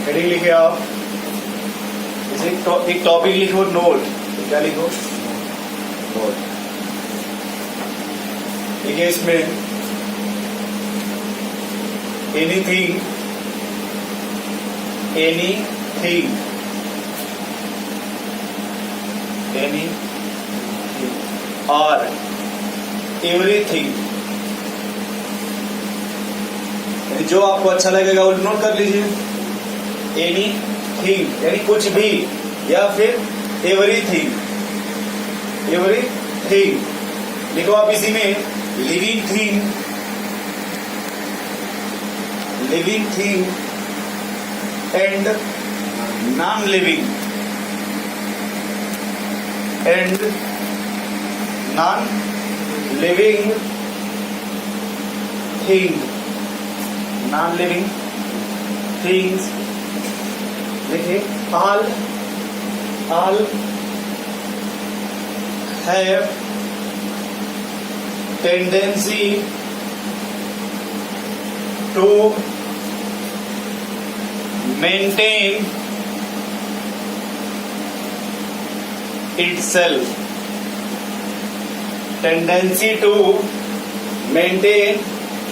Heading लिखे आप, जैसे एक टॉपिक लिखो नोट, क्या लिखो नोट। देखिए इसमें एनीथिंग, एनीथिंग, एनी और एवरीथिंग, जो आपको अच्छा लगेगा वो नोट कर लीजिए। एनीथिंग यानी कुछ भी, या फिर एवरीथिंग, एवरीथिंग लिखो आप। इसी में living thing, living thing and non living, and non living thing, non living things देखिए। All have tendency to maintain itself, tendency to maintain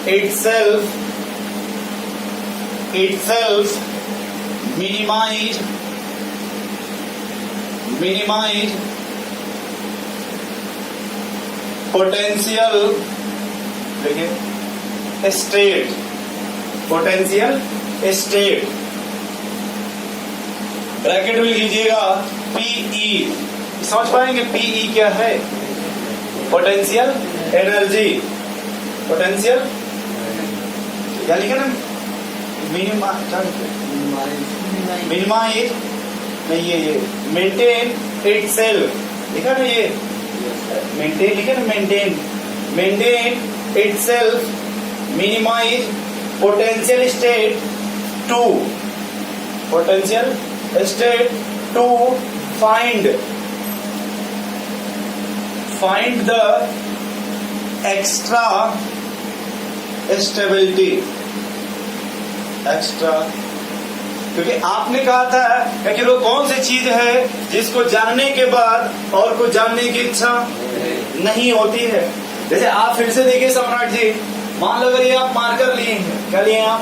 itself, minimize potential, देखिए state, potential state, ब्रैकेट में लीजिएगा PE, समझ पाएंगे PE क्या है? Potential energy, potential क्या लिखा ना, मिनिमाइज नहीं, ये मेंटेन इटसेल्फ लिखा ना, ये मेंटेन लिखा ना, maintain itself, minimize potential state to, potential state to find the extra stability, extra, क्योंकि आपने कहा था कि वो कौन सी चीज है जिसको जानने के बाद और को जानने की इच्छा नहीं होती है। जैसे आप फिर से देखिए सम्राट जी, मान लो अगर ये आप मार्कर लिए हैं, क्या लिए आप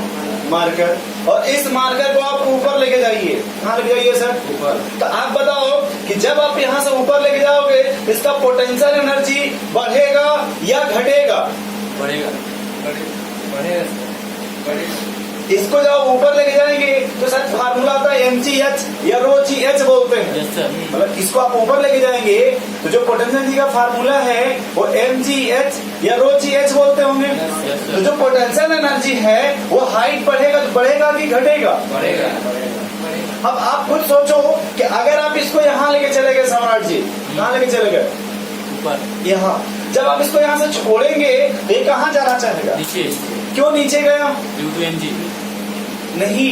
मार्कर, और इस मार्कर को आप ऊपर लेके जाइए, कहाँ लेके जाइए सर? ऊपर। तो आप बताओ कि जब आप यहाँ से ऊपर लेके जाओगे इसका पोटेंशियल एनर्जी बढ़ेगा या घटेगा? बढ़ेगा, बढ़ेगा। इसको जब ऊपर लेके जाएंगे तो सर फार्मूला आता है mgh या ρgh बोलते हैं। मतलब इसको आप ऊपर लेके जाएंगे तो जो पोटेंशियल एनर्जी का फार्मूला है वो mgh या ρgh बोलते होंगे। तो जो पोटेंशियल एनर्जी है वो हाइट बढ़ेगा तो बढ़ेगा कि घटेगा? बढ़ेगा। अब आप खुद सोचो कि अगर आप इसको यहाँ लेके चले गए सम्राट जी, कहाँ लेके चले गए? ऊपर, यहाँ। जब आप इसको यहाँ से छोड़ेंगे तो ये कहाँ जाना चाहेगा? नीचे। क्यों नीचे गया? नहीं,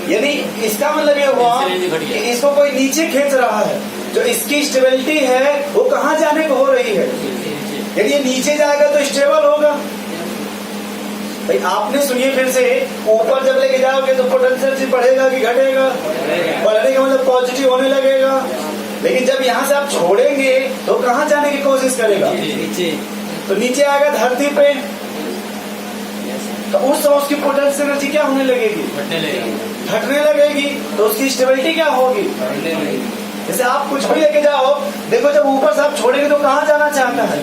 यानी इसका मतलब ये हुआ कि इसको कोई नीचे खींच रहा है, जो इसकी स्टेबिलिटी है वो कहाँ जाने को हो रही है? यदि ये नीचे जाएगा तो स्टेबल होगा। भाई आपने सुनिए फिर से, ऊपर जब लेके जाओगे तो पोटेंशियल बढ़ेगा कि घटेगा? बढ़ने का मतलब पॉजिटिव होने लगेगा। लेकिन जब यहाँ से आप छोड़ेंगे तो कहाँ जाने की कोशिश करेगा? नीचे। तो नीचे आएगा धरती पे, तो उस समय उसकी पोटेंशियल एनर्जी क्या होने लगेगी? घटने लगेगी। तो उसकी स्टेबिलिटी क्या होगी? जैसे आप कुछ भी लेके जाओ, देखो जब ऊपर से आप छोड़ेंगे तो कहाँ जाना चाहता है?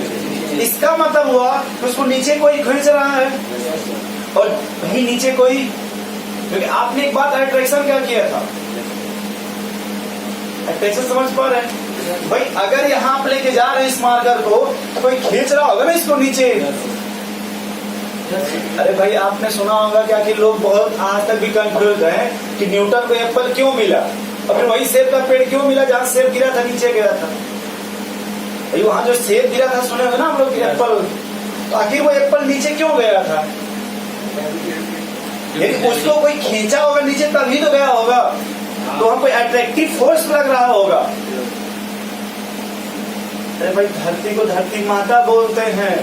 इसका मतलब हुआ कि उसको नीचे कोई खींच रहा है और वही नीचे कोई, क्योंकि आपने एक बात अट्रैक्शन क्या किया था, अट्रैक्शन समझ पा रहे हैं भाई? अगर यहाँ आप लेके जा रहे हैं इस मार्कर को तो कोई खींच रहा होगा ना इसको नीचे। अरे भाई आपने सुना होगा क्या कि लोग बहुत आज तक भी कंफ्यूज हैं कि न्यूटन को एप्पल क्यों मिला और फिर वही सेब का पेड़ क्यों मिला जहाँ सेब गिरा था, नीचे गिरा था। भाई वहां जो सेब गिरा था सुने होगा ना हम लोग एप्पल, तो आखिर वो एप्पल नीचे क्यों गया था? यदि उसको कोई खींचा होगा नीचे तभी तो गया होगा, तो वहां कोई अट्रैक्टिव फोर्स लग रहा होगा। अरे भाई धरती को धरती माता बोलते हैं,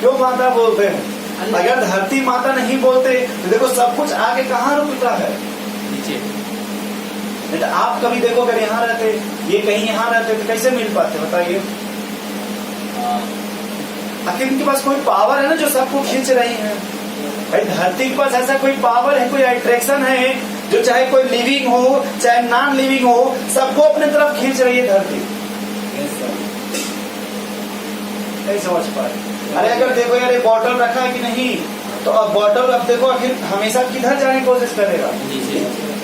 क्यों माता बोलते हैं? अगर धरती माता नहीं बोलते तो देखो सब कुछ आगे कहाँ रुकता है, नीचे। नहीं तो आप कभी देखो अगर यहाँ रहते, ये कहीं यहाँ रहते तो कैसे मिल पाते बताइए। आखिर इनके पास कोई पावर है ना जो सबको खींच रही है। भाई धरती के पास ऐसा कोई पावर है, कोई अट्रैक्शन है जो चाहे कोई लिविंग हो चाहे नॉन लिविंग हो सबको अपने तरफ खींच रही है धरती। नहीं समझ पाए। अरे अगर देखो यार ये बॉटल रखा है कि नहीं, तो अब बॉटल अब देखो आखिर हमेशा किधर जाने की कोशिश करेगा,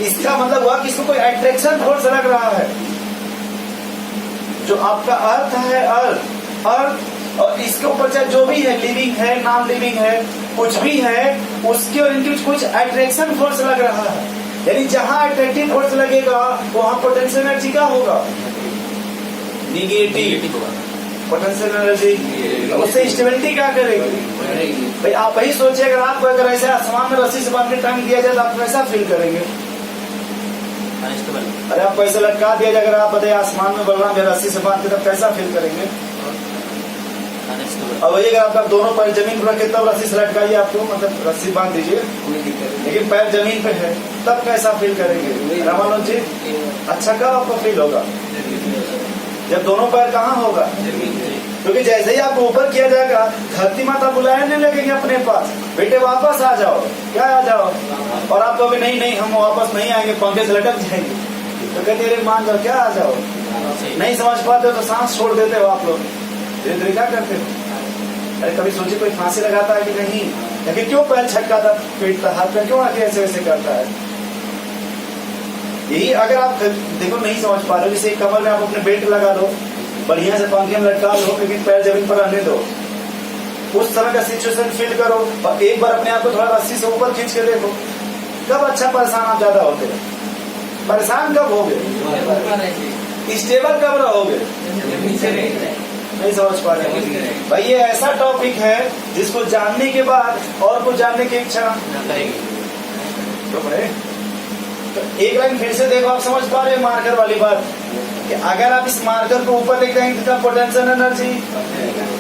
इसका मतलब हुआ कि इसको कोई अट्रैक्शन फोर्स लग रहा है। जो आपका अर्थ है, अर्थ और इसके ऊपर चाहे जो भी है, लिविंग है नॉन लिविंग है कुछ भी है, उसके और इनके कुछ अट्रैक्शन फोर्स लग रहा है। यानी जहां अट्रैक्टिव फोर्स लगेगा वहां पोटेंशियल एनर्जी क्या होगा, निगेटिव पोटेंशियल एनर्जी। उससे स्टेबिलिटी क्या करेगी भाई आप वही सोचिए, अगर आपको अगर ऐसे आसमान में रस्सी से बांध के टांग दिया जाए तो आप कैसा फील करेंगे। अरे आपको ऐसे लटका दिया जाए, अगर आप बताइए आसमान में बलराम है रस्सी से बांध के तब कैसा फील करेंगे। अब वही अगर आपका दोनों पैर जमीन पर रखे तब रस्सी से लटकाइए, आपको मतलब रस्सी बांध दीजिए लेकिन पैर जमीन पे है तब कैसा फील करेंगे रामानुज जी। अच्छा कब आपको फील होगा, जब दोनों पैर कहाँ होगा, क्योंकि जैसे ही आपको ऊपर किया जाएगा धरती माता बुलाने लगेगी अपने पास, बेटे वापस आ जाओ, क्या आ जाओ, और आप कहोगे नहीं हम वापस नहीं आएंगे, पंखे से लटक जाएंगे, तो कहते अरे मान जाओ क्या आ जाओ। नहीं समझ पाते तो सांस छोड़ देते हो आप लोग, धीरे धीरे क्या करते हो। अरे कभी सोचिए कोई फांसी लगाता है कि नहीं, लेकिन क्यों पैर छटकाता पीटता, हाथ पैर क्यों आके ऐसे वैसे करता है। यही अगर आप देखो नहीं समझ पा रहे हो, जैसे कमर में आप अपने बेल्ट लगा दो, बढ़िया से पंखे में लटका लो, लेकिन पैर जमीन पर रहने दो, उस तरह का सिचुएशन फील करो और एक बार अपने आप को थोड़ा रस्सी से ऊपर खींच के देखो, कब अच्छा परेशान आप ज्यादा होते हैं। परेशान कब होगे, स्टेबल कब रहोगे, नहीं समझ पा रहे भाई। ये ऐसा टॉपिक है जिसको जानने के बाद और कुछ जानने की इच्छा तो बड़े। तो एक लाइन फिर से देखो, आप समझ पा रहे मार्कर वाली बात कि अगर आप इस मार्कर को ऊपर लेके जाएंगे तो पोटेंशियल एनर्जी,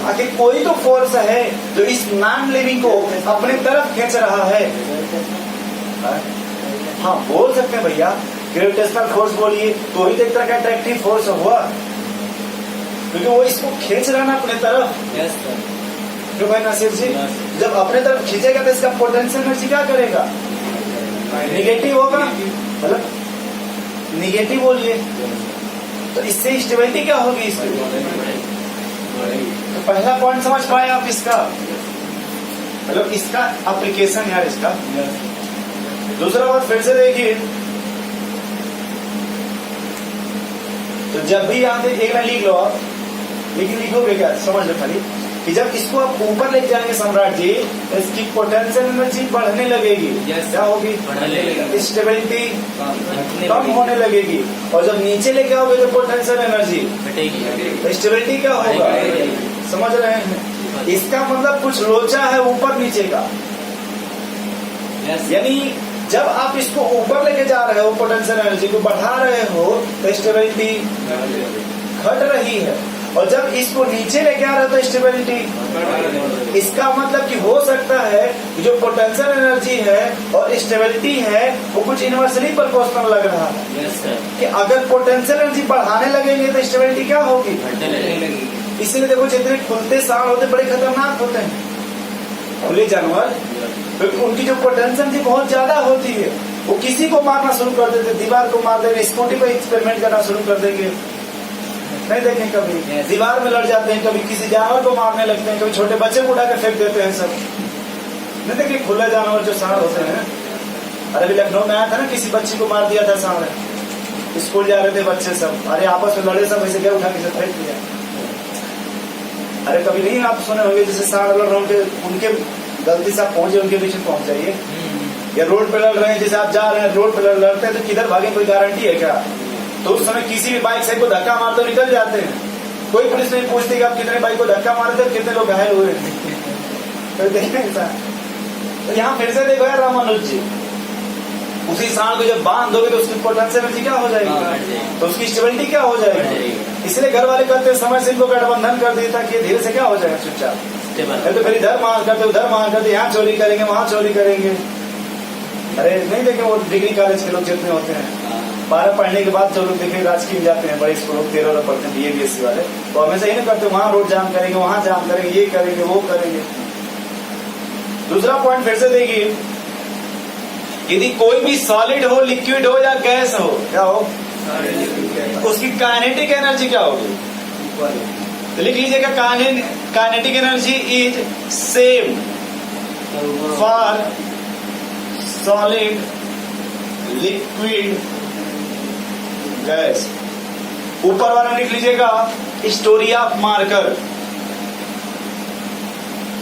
आखिर कोई तो फोर्स है जो इस नॉन लिविंग को अपने तरफ खींच रहा है। हाँ बोल सकते हैं भैया, ग्रेविटेशनल फोर्स बोलिए तो ही एक तरह का अट्रैक्टिव फोर्स हुआ, क्योंकि वो इसको खींच रहा ना अपने तरफ। क्यों भाई नासिर जी, जब अपने तरफ खींचेगा तो इसका पोटेंशियल एनर्जी क्या करेगा, निगेटिव होगा, मतलब निगेटिव बोलिए, तो इससे स्टेबिलिटी क्या होगी इसकी। तो पहला पॉइंट समझ पाए आप इसका, मतलब इसका एप्लीकेशन यार इसका। दूसरा बात फिर से देखिए, तो जब भी आप एक लाइन लिख लो आप, लेकिन लिखोगे क्या समझ लो खाली कि जब इसको आप ऊपर लेके जाएंगे सम्राट जी तो इसकी पोटेंशियल एनर्जी बढ़ने लगेगी। क्या होगी, स्टेबिलिटी कम होने लगेगी, और जब नीचे लेके आओगे तो पोटेंशियल एनर्जी तो स्टेबिलिटी क्या होगा, समझ रहे हैं। इसका मतलब कुछ लोचा है ऊपर नीचे का, यानी जब आप इसको ऊपर लेके जा रहे हो पोटेंशियल एनर्जी को बढ़ा रहे हो तो स्टेबिलिटी घट रही है, और जब इसको नीचे लेके आ रहे हो तो स्टेबिलिटी। इसका मतलब कि हो सकता है कि जो पोटेंशियल एनर्जी है और स्टेबिलिटी है वो कुछ यूनिवर्सली प्रोपोर्शनल लग रहा है। कि अगर पोटेंशियल एनर्जी बढ़ाने लगेंगे तो स्टेबिलिटी क्या होगी, इसीलिए देखो जितने खुलते सांड होते बड़े खतरनाक होते हैं खुले जानवर, क्योंकि उनकी जो पोटेंशियल एनर्जी बहुत ज्यादा होती है, वो किसी को मारना शुरू कर देते, दीवार को मार देंगे, स्कूटी पे एक्सपेरिमेंट करना शुरू कर देंगे, नहीं देखें कभी दीवार में लड़ जाते हैं, कभी किसी जानवर को मारने लगते हैं, कभी छोटे बच्चे को उठा के फेंक देते हैं सब, नहीं देखिए खुले जानवर जो सांड होते हैं। अरे अभी लखनऊ में आया था ना, किसी बच्ची को मार दिया था सांड, स्कूल जा रहे थे बच्चे सब, अरे आपस में लड़े सब, ऐसे क्या उठा के फेंक दिया। अरे कभी नहीं आप सुने होंगे जैसे सांड लड़ रहे होंगे, उनके गलती से आप पहुंचे उनके पीछे पहुंच जाइए, या रोड पे लड़ रहे हैं, जैसे आप जा रहे हैं रोड पे लड़ते हैं तो किधर भागे कोई गारंटी है क्या। तो उस समय किसी भी बाइक से को धक्का मारते निकल जाते हैं, कोई पुलिस नहीं पूछती कि आप कितने बाइक को धक्का मारे थे, कितने लोग घायल हुए। तो देखें तो यहाँ फिर से देखो यार रामानुज जी, उसी सांड को जब बांध दोगे तो उसकी पोटेंशियल एनर्जी क्या हो जाएगी, तो उसकी स्टेबिलिटी क्या हो जाएगी। इसलिए घर वाले कहते हैं समय से इनको गठबंधन कर दिया ताकि धीरे से क्या हो जाएगा चुपचाप। तो फिर इधर मार करते उधर मार करते, यहाँ चोरी करेंगे वहाँ चोरी करेंगे। अरे नहीं देखे वो डिग्री कॉलेज के लोग जितने होते हैं 12 पढ़ने के बाद जो लोग देखे राजकीय जाते हैं, बड़े स्कूल 13 पढ़ते हैं BA BSc वाले, तो हमेशा यही नहीं करते वहाँ रोड जाम करेंगे वहाँ जाम करेंगे, ये करेंगे वो करेंगे। दूसरा पॉइंट फिर से देखिए, यदि कोई भी सॉलिड हो, लिक्विड हो या गैस हो, क्या हो, उसकी काइनेटिक एनर्जी क्या होगी? तो लिख लीजिएगा, kinetic energy is same for solid, liquid, gas. ऊपर वाला लिख लीजिएगा story of marker,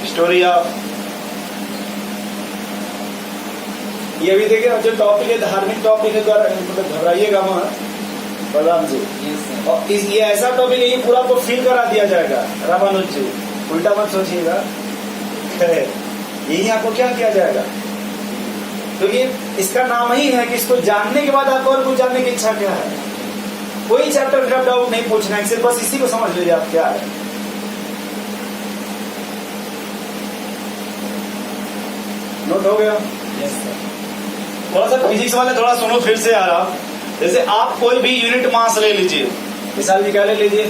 story of. ये भी देखिए जो टॉपिक है धार्मिक टॉपिक है, मतलब घबराइएगा मत बलराम जी। और ये ऐसा टॉपिक है, ये पूरा आपको फील करा दिया जाएगा रामानुज जी, उल्टा मत सोचिएगा। यही आपको क्या किया जाएगा, तो ये इसका नाम ही है कि इसको जानने के बाद आपको और कुछ जानने की इच्छा क्या है। कोई चैप्टर का डाउट नहीं पूछना है, सिर्फ बस इसी को समझ लीजिए आप क्या है। नोट हो गया? थोड़ा सा फिजिक्स वाले थोड़ा सुनो फिर से आ रहा। जैसे आप कोई भी यूनिट मास ले लीजिए, मिसाल भी क्या ले लीजिए,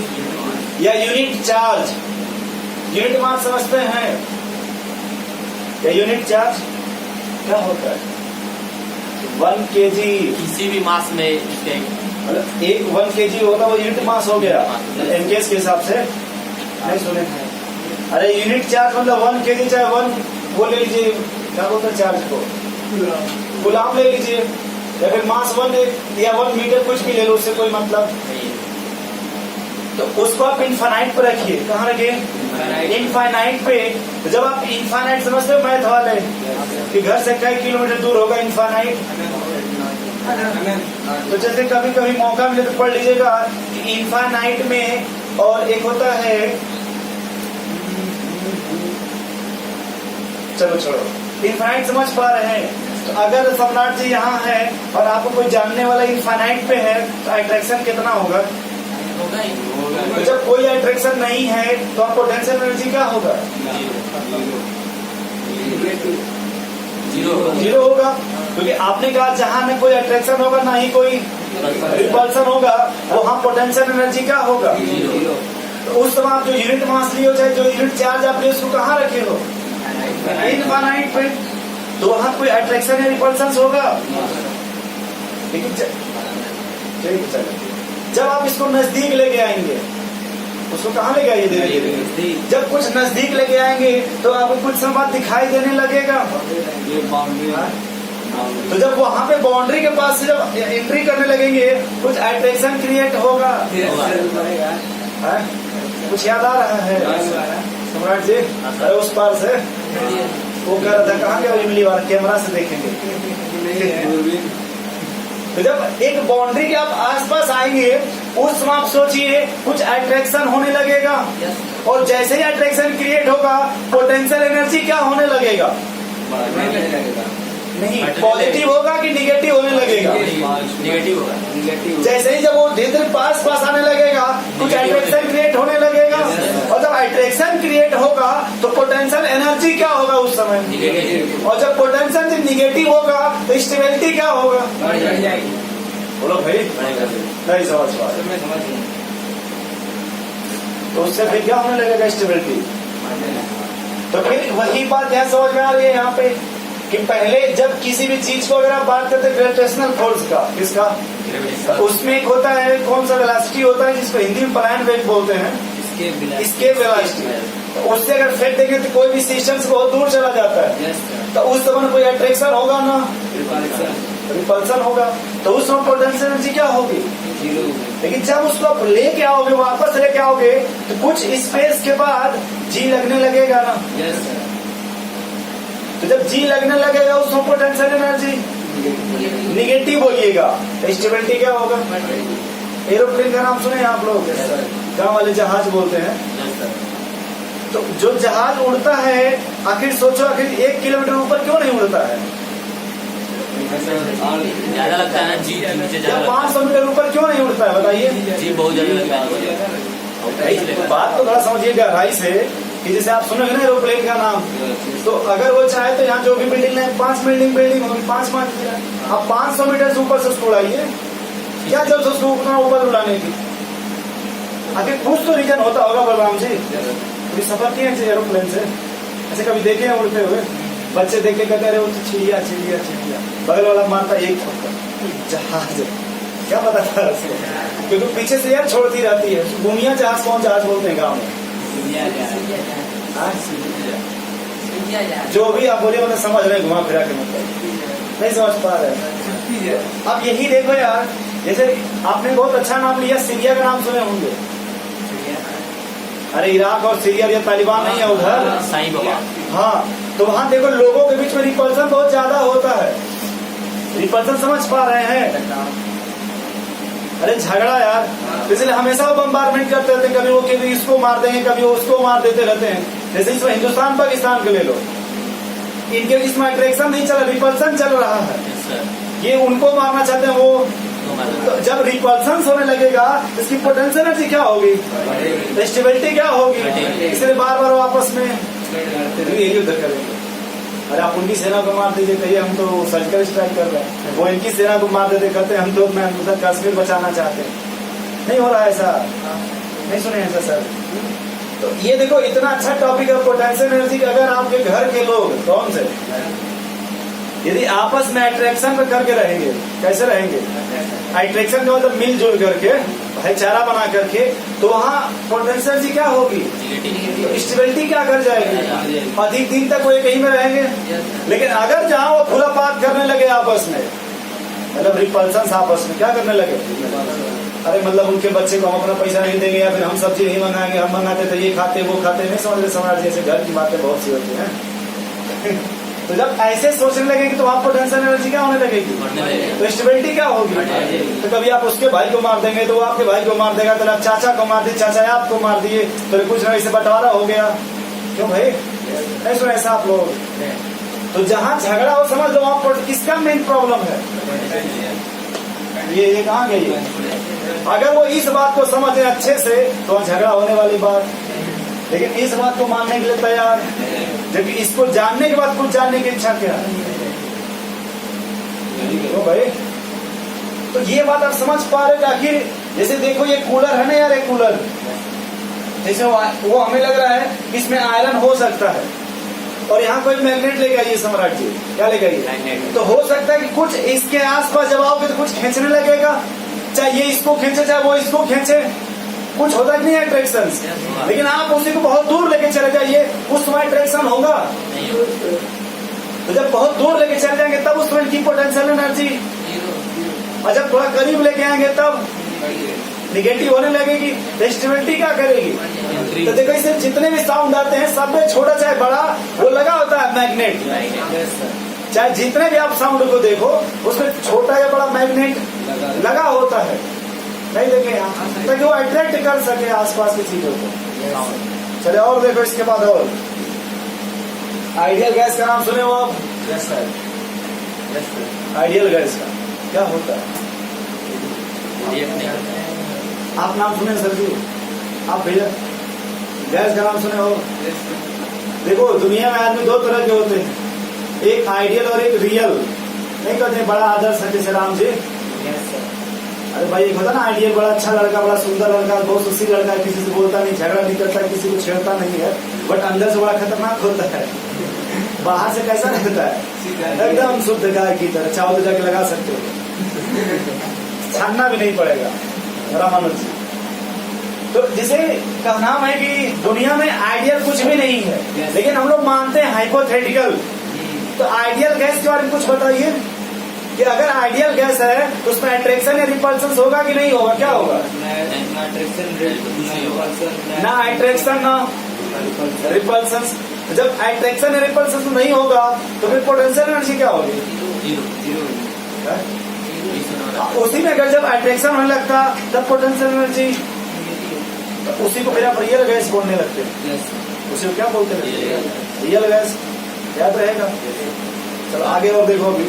या यूनिट चार्ज। यूनिट मास समझते हैं या यूनिट चार्ज क्या होता है? 1 kg किसी भी मास में मतलब एक 1 kg होता है, वो यूनिट मास हो गया एमकेएस के हिसाब से। नहीं सुने? अरे यूनिट चार्ज मतलब 1 kg, चाहे 1 वो ले लीजिए, क्या बोलते हैं चार्ज को, गुलाम ले लीजिए, या फिर मास 1 या 1 मीटर, कुछ भी ले लो, उससे कोई मतलब। तो उसको आप इनफाइनाइट पे रखिए। कहाँ रखिए? इनफाइनाइट पे। तो जब आप इनफाइनाइट समझते हो मैथ वाले कि घर से कई किलोमीटर दूर होगा इनफाइनाइट, तो जैसे कभी कभी मौका मिले तो पढ़ लीजिएगा कि इनफाइनाइट में और एक होता है, चलो छोड़ो, इनफाइनाइट समझ पा रहे हैं। तो अगर सम्राट जी यहाँ है और आपको कोई जानने वाला इनफाइनाइट पे है, तो अट्रैक्शन कितना होगा? तो जब कोई अट्रैक्शन नहीं है तो आपको पोटेंशियल एनर्जी क्या होगा? जीरो होगा, क्योंकि आपने कहा जहां में कोई अट्रैक्शन होगा ना ही कोई रिपल्सन होगा, वहां पोटेंशियल एनर्जी क्या होगा? तो उस समय आप जो यूनिट मास लिए हो, चाहे जो यूनिट चार्ज आप लिए, उसको कहाँ रखे हो? इनफाइनाइट पे। तो वहां कोई अट्रैक्शन या रिपल्सन होगा। लेकिन जब आप इसको नजदीक लेके आएंगे, उसको कहाँ लेके आइए? धीरे जब कुछ नजदीक लेके आएंगे तो आपको कुछ समय बाद दिखाई देने लगेगा। तो जब वहां पे बाउंड्री के पास से जब एंट्री करने लगेंगे, कुछ अट्रैक्शन क्रिएट होगा। कुछ याद आ रहा है सम्राट जी? अरे उस पार से वो कह रहा था, कहाँ गया इमली वाला, कैमरा से देखेंगे। तो जब एक बाउंड्री के आप आसपास आएंगे, उस समय आप सोचिए कुछ अट्रैक्शन होने लगेगा, और जैसे ही अट्रैक्शन क्रिएट होगा, पोटेंशियल एनर्जी क्या होने लगेगा? नहीं, पॉजिटिव होगा कि निगेटिव होने लगेगा? निगेटिव होगा। जैसे ही जब वो धीरे धीरे पास आने लगेगा, कुछ अट्रैक्शन क्रिएट होने लगेगा, और जब अट्रैक्शन क्रिएट होगा तो पोटेंशियल एनर्जी क्या होगा उस समय? और जब पोटेंशियल निगेटिव होगा तो स्टेबिलिटी क्या होगा? बोलो भाई, नहीं समझ पा रहे? तो उससे फिर क्या होने लगेगा? स्टेबिलिटी। तो फिर वही बात यहाँ समझ में आ रही है यहाँ पे कि पहले जब किसी भी चीज को अगर आप बात करते हैं ग्रेविटेशनल फोर्स का, किसका? उसमें एक होता है, कौन सा वेलोसिटी होता है जिसको हिंदी में पलायन वेग बोलते हैं, इसके वेलोसिटी। उससे अगर फेंक देंगे तो कोई भी सिस्टम से बहुत दूर चला जाता है, तो उस समय कोई अट्रैक्शन होगा ना, रिपल्सन होगा, तो उस समय पोटेंशियल एनर्जी क्या होगी? लेकिन जब उसको आप लेके आओगे, वापस लेके आओगे, तो कुछ स्पेस के बाद जी लगने लगेगा ना। तो जब जी लगने लगेगा, उसमें पोटेंशियल एनर्जी निगेटिव बोलिएगा, स्टेबिलिटी क्या होगा? एरोप्लेन का नाम सुने आप लोग? गाँव वाले जहाज बोलते हैं। तो जो जहाज उड़ता है, आखिर सोचो, आखिर 1 किलोमीटर ऊपर क्यों नहीं उड़ता है? ज्यादा लगता है ना जी, 500 मीटर ऊपर क्यों नहीं उड़ता है? बताइए। जी बहुत ज्यादा लगता है। बात तो थोड़ा समझिए गहराई से कि जैसे आप सुनोगे ना एरोप्लेन का नाम, तो अगर वो चाहे तो यहाँ जो भी बिल्डिंग है 5 बिल्डिंग होगी, 5 आप 500 मीटर से ऊपर से उसको उड़ाइए, क्या जब उसको उतना ऊपर उड़ाने की, आखिर कुछ तो रीजन होता होगा बलराम जी। कभी सफर किए हैं एरोप्लेन से? ऐसे कभी देखे हैं उड़ते हुए? बच्चे देख के कहते रहे वो तो चिड़िया चिड़िया चिड़िया, बगल वाला मारता एक जहाज, क्या पता था उसको, क्योंकि पीछे से यार छोड़ती रहती है। भूमिया जहाज कौन जहाज बोलते हैं गाँव में? जो भी आप बोलिए मतलब समझ रहे, घुमा फिरा के मतलब नहीं समझ पा रहे। अब यही देखो यार, जैसे आपने बहुत अच्छा नाम लिया, सीरिया का नाम सुने होंगे। अरे इराक और सीरिया, ये तालिबान नहीं है उधर, साईं बाबा। हाँ, तो वहाँ देखो लोगों के बीच में रिपल्सन बहुत ज्यादा होता है। रिपल्सन समझ पा रहे हैं? अरे झगड़ा यार, इसलिए हमेशा वो बम्बारमेंट करते रहते हैं, कभी वो कभी इसको मार देंगे, कभी वो उसको मार देते रहते हैं। जैसे इसमें हिंदुस्तान पाकिस्तान के ले लो, इनके बीच में अट्रैक्शन नहीं चल रहा, रिपल्सन चल रहा है। ये उनको मारना चाहते हैं, वो तो जब रिपल्सन होने लगेगा तो इसकी पोटेंशियल एनर्जी क्या होगी, स्टेबिलिटी क्या होगी, इसलिए बार बार आपस में यही युद्ध करेंगे। अरे आप उनकी सेना को मार दीजिए, कहिए हम तो सर्जिकल स्ट्राइक कर रहे हैं, वो इनकी सेना को मार देते कहते हम तो मैं कश्मीर बचाना चाहते हैं। नहीं हो रहा है ऐसा, नहीं सुने ऐसा सर? तो ये देखो इतना अच्छा टॉपिक है पोटेंशियल एनर्जी का। अगर आपके घर के लोग कौन से यदि आपस में अट्रैक्शन पे करके रहेंगे, कैसे रहेंगे? अट्रैक्शन का मतलब मिलजुल करके, भाईचारा बना करके, तो वहाँ पोटेंशियल एनर्जी क्या होगी, स्टेबिलिटी क्या कर जाएगी, अधिक दिन तक वो कहीं में रहेंगे। लेकिन अगर जहाँ वो खुलापात करने लगे आपस में, मतलब रिपल्सन आपस में क्या करने लगे, अरे मतलब उनके बच्चे को हम अपना पैसा नहीं देंगे, या फिर हम सब्जी नहीं मंगाएंगे, हम मंगाते तो ये खाते वो खाते, नहीं समझ रहे समाज, जैसे घर की बातें बहुत सी होती हैं। तो जब ऐसे सोचने लगेगी तो आपको टेंशन एनर्जी क्या होने लगेगी, तो स्टेबिलिटी क्या होगी। तो कभी आप उसके भाई को मार देंगे तो वो आपके भाई को मार देगा, तो आप चाचा को मार दिए, चाचा आपको मार दिए, तो कुछ ना ऐसे बंटवारा हो गया। क्यों भाई नहीं सुना ऐसा आप लोग? तो जहाँ झगड़ा हो समझ लो आपको किसका मेन प्रॉब्लम है, ये कहाँ गई है। अगर वो इस बात को समझे अच्छे से तो झगड़ा होने वाली बात, लेकिन इस बात को मानने के लिए तैयार, जबकि इसको जानने के बाद कुछ जानने की इच्छा क्या है। तो भाई तो ये बात आप समझ पा रहे हो? आखिर जैसे देखो ये कूलर है ना यार, ये कूलर जैसे वो हमें लग रहा है इसमें आयरन हो सकता है, और यहाँ कोई मैग्नेट लेके आइए सम्राट जी, क्या लेके आइए, तो हो सकता है कि कुछ इसके आसपास जब आओगे तो कुछ खींचने लगेगा, चाहे ये इसको खींचे चाहे वो इसको खींचे, कुछ होता नहीं है अट्रैक्शन। लेकिन आप उसी को बहुत दूर लेके चले जाइए, उस समय अट्रैक्शन होगा। तो जब बहुत दूर लेके चले जाएंगे तब उस समय की पोटेंशियल एनर्जी, और जब थोड़ा करीब लेके आएंगे तब निगेटिव होने लगेगी। स्टेबिलिटी क्या करेगी? तो देखो इसे जितने भी साउंड आते हैं सब में छोटा चाहे बड़ा वो लगा होता है मैग्नेट, चाहे जितने भी आप साउंड को देखो उसमें छोटा या बड़ा मैग्नेट लगा होता है, नहीं देखे यहाँ, ताकि वो अट्रैक्ट कर सके आसपास की चीजों को। चले और देखो इसके बाद, और आइडियल गैस का नाम सुने हो आप? यस सर, आइडियल गैस का क्या होता है आप नाम सुने सर जी? आप भैया गैस का नाम सुने हो? देखो दुनिया में आदमी दो तरह के होते हैं, एक आइडियल और एक रियल। नहीं कहते बड़ा आदर्श है जैसे राम जी? अरे भाई एक होता ना आइडियल, बड़ा अच्छा लड़का, बड़ा सुंदर लड़का, बहुत सुशील लड़का है, किसी से बोलता नहीं, झगड़ा नहीं करता, किसी को छेड़ता नहीं है, बट अंदर से बड़ा खतरनाक होता है। बाहर से कैसा रहता है? एकदम शुद्ध गाय की तरह, चावल जाके लगा सकते हो, छानना भी नहीं पड़ेगा। रामानुज जी तो जिसे का नाम है कि दुनिया में आइडियल कुछ भी नहीं है, लेकिन हम लोग मानते हैं हाइपोथेटिकल। तो आइडियल गैस के बारे में कुछ बताइए कि अगर आइडियल गैस है तो उसमें अट्रैक्शन या रिपल्सन होगा कि नहीं होगा? क्या होगा? ना अट्रैक्शन ना रिपल्सन। जब अट्रैक्शन या रिपल्सन नहीं होगा तो फिर पोटेंशियल एनर्जी क्या होगी? उसी में अगर जब अट्रैक्शन होने लगता तब पोटेंशियल एनर्जी, उसी को फिर आप रियल गैस बोलने लगते हैं। उसी को क्या बोलते हैं? Real gas. याद रहेगा। चलो आगे और देखो अभी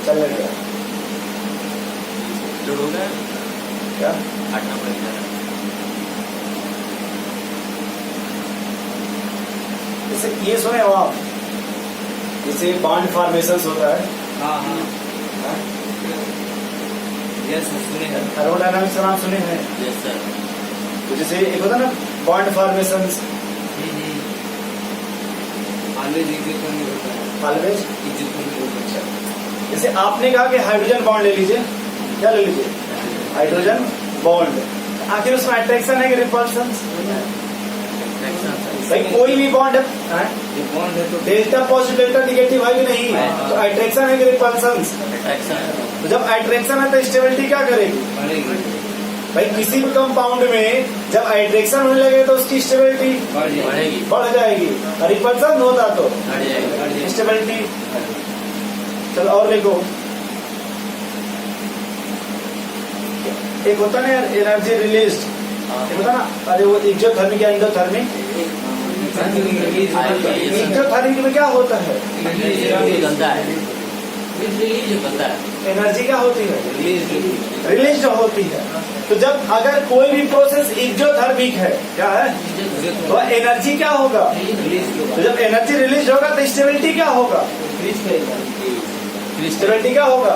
चल गया क्या 8 नंबर जैसे ये सुने हो आप, जैसे बॉन्ड फॉर्मेशन होता है, हाँ हाँ यस सुने हैं। थर्मोडायनामिक्स का नाम सुने हैं। Yes sir. तो जैसे एक होता है ना बॉन्ड फॉर्मेशन, ऑलवेज इज्जत करनी होता है। ऑलवेज इज्जत करनी होता है। जैसे आपने कहा कि हाइड्रोजन बॉन्ड ले लीजिए, क्या ले लीजिए? Hydrogen bond. आखिर उसमें अट्रैक्शन है कि रिपल्सन? भाई कोई भी बॉन्ड है, ये बॉन्ड है तो डेल्टा पॉजिटिव डेल्टा निगेटिव है कि नहीं? तो अट्रैक्शन है कि रिपल्सन? तो जब अट्रैक्शन है तो स्टेबिलिटी क्या करेगी? बढ़ेगी, भाई किसी भी कंपाउंड में जब अट्रैक्शन होने लगे तो उसकी स्टेबिलिटी बढ़ेगी, बढ़ जाएगी, और रिपल्सन होता तो बढ़ जाएगी। स्टेबिलिटी। चलो और लिखो, एक होता ना एनर्जी रिलीज, एक होता ना, अरे वो एक्सोथर्मिक या एंडोथर्मिक। एक्सोथर्मिक में क्या होता है? गंदा है, गंदा है। एनर्जी क्या होती है? रिलीज होती है। तो जब अगर कोई भी प्रोसेस एक्सोथर्मिक है, क्या है? तो एनर्जी क्या होगा? तो जब एनर्जी रिलीज होगा तो स्टेबिलिटी क्या होगा? स्टेबिलिटी क्या होगा?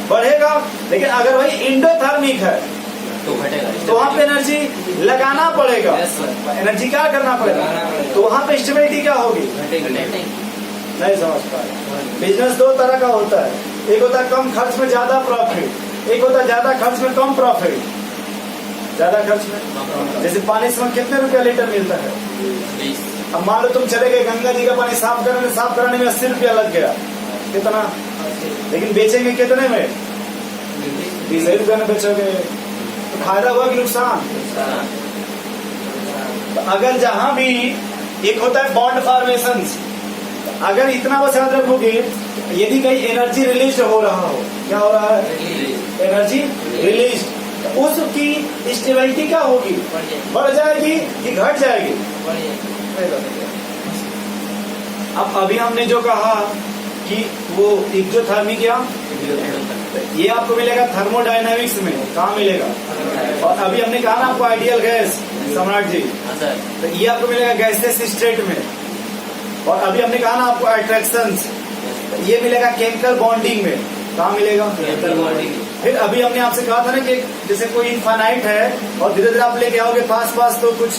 बढ़ेगा। लेकिन अगर वही इंडोथर्मिक है तो घटेगा, तो वहाँ पे एनर्जी लगाना पड़ेगा। Yes, sir. एनर्जी क्या करना पड़ेगा? तो वहाँ पे स्टेबिलिटी क्या होगी? नहीं समझ पाए। बिजनेस दो तरह का होता है, एक होता है कम खर्च में ज्यादा प्रॉफिट, एक होता है ज्यादा खर्च में कम प्रॉफिट। ज्यादा खर्च में जैसे पानी से कितने रुपया लीटर मिलता है? 20। अब मान लो तुम चले गए गंगा जी का पानी साफ कराने में 80 रुपया लग गया, कितना? लेकिन बेचेंगे कितने में? 20 रुपया में बेचोगे, तो फायदा हुआ कि नुकसान? तो अगर जहां भी एक होता है बॉन्ड फॉर्मेशन, अगर इतना बस याद रखोगे, यदि कहीं एनर्जी रिलीज हो रहा हो, क्या हो रहा है? एनर्जी रिलीज, उसकी स्टेबिलिटी क्या होगी? बढ़ जाएगी कि घट जाएगी? अब अभी हमने जो कहा कि वो एक्सोथर्मिक या ये आपको मिलेगा थर्मोडायनामिक्स में, कहाँ मिलेगा? और अभी हमने कहा ना आपको आइडियल गैस, सम्राट जी, हाँ सर। तो ये आपको मिलेगा गैसेस स्टेट में। और अभी हमने कहा ना आपको अट्रैक्शन, ये मिलेगा केमिकल बॉन्डिंग में, कहाँ मिलेगा? Chemical bonding. फिर अभी हमने आपसे कहा था ना कि जैसे कोई इनफाइनाइट है और धीरे धीरे आप लेके आओगे पास पास, तो कुछ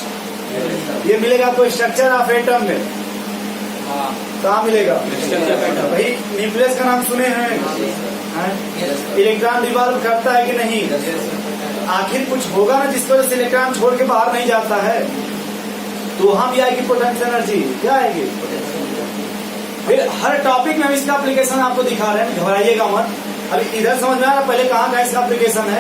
ये मिलेगा आपको स्ट्रक्चर ऑफ एटम में, कहाँ मिलेगा? भाई न्यूक्लियस का नाम सुने हैं? इलेक्ट्रॉन रिवॉल्व करता है कि नहीं? आखिर कुछ होगा ना जिस वजह से इलेक्ट्रॉन छोड़ के बाहर नहीं जाता है, तो वहां भी आएगी पोटेंशियल एनर्जी। क्या आएगी? फिर हर टॉपिक में हम इसका एप्लीकेशन आपको दिखा रहे हैं, घबराइएगा मत। अभी इधर समझ में आ रहा, पहले कहाँ का इसका एप्लीकेशन है?